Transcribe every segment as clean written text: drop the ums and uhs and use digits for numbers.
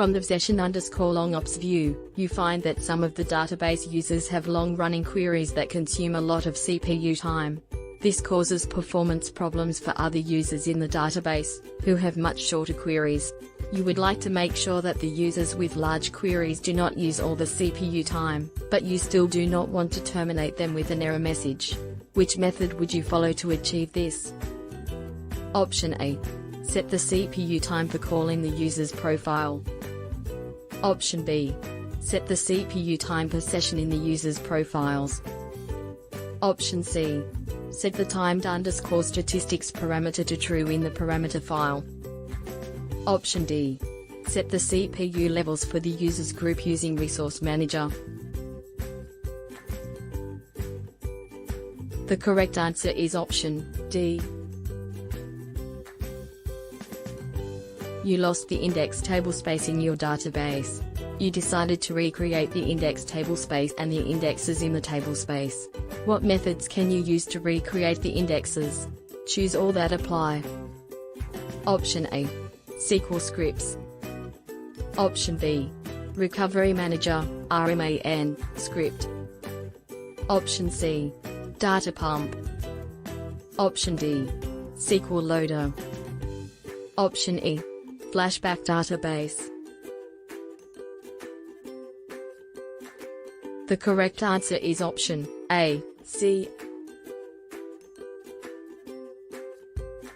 From the session_longops view, you find that some of the database users have long-running queries that consume a lot of CPU time. This causes performance problems for other users in the database, who have much shorter queries. You would like to make sure that the users with large queries do not use all the CPU time, but you still do not want to terminate them with an error message. Which method would you follow to achieve this? Option A. Set the CPU time for calling the user's profile. Option B. Set the CPU time per session in the user's profiles. Option C. Set the timed_statistics parameter to true in the parameter file. Option D. Set the CPU levels for the user's group using Resource Manager. The correct answer is option D. You lost the index table space in your database. You decided to recreate the index table space and the indexes in the table space. What methods can you use to recreate the indexes? Choose all that apply. Option A. SQL scripts. Option B. Recovery Manager, RMAN, script. Option C. Data pump. Option D. SQL loader. Option E. Flashback database. The correct answer is option A, C.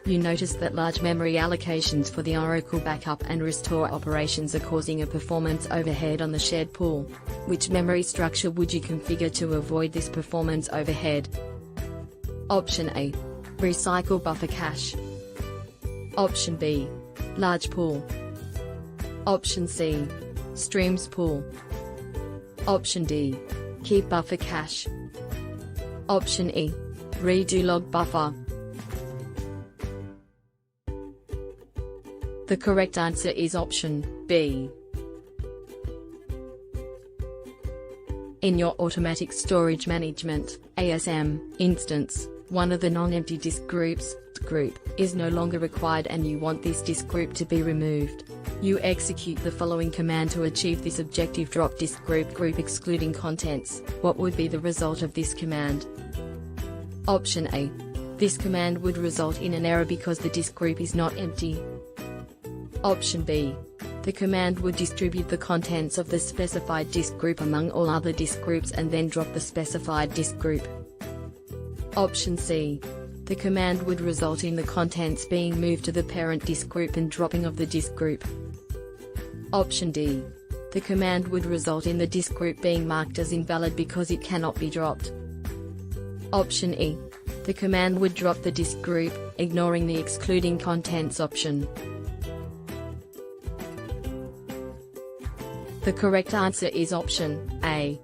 You notice that large memory allocations for the Oracle backup and restore operations are causing a performance overhead on the shared pool. Which memory structure would you configure to avoid this performance overhead? Option A. Recycle buffer cache. Option B. Large pool. Option C. Streams pool. Option D. Keep buffer cache. Option E. Redo log buffer. The correct answer is option B. In your automatic storage management (ASM) instance, one of the non-empty disk groups group is no longer required and you want this disk group to be removed. You execute the following command to achieve this objective: drop disk group excluding contents. What would be the result of this command? Option A. This command would result in an error because the disk group is not empty. Option B. The command would distribute the contents of the specified disk group among all other disk groups and then drop the specified disk group. Option C. The command would result in the contents being moved to the parent disk group and dropping of the disk group. Option D. The command would result in the disk group being marked as invalid because it cannot be dropped. Option E. The command would drop the disk group, ignoring the excluding contents option. The correct answer is option A.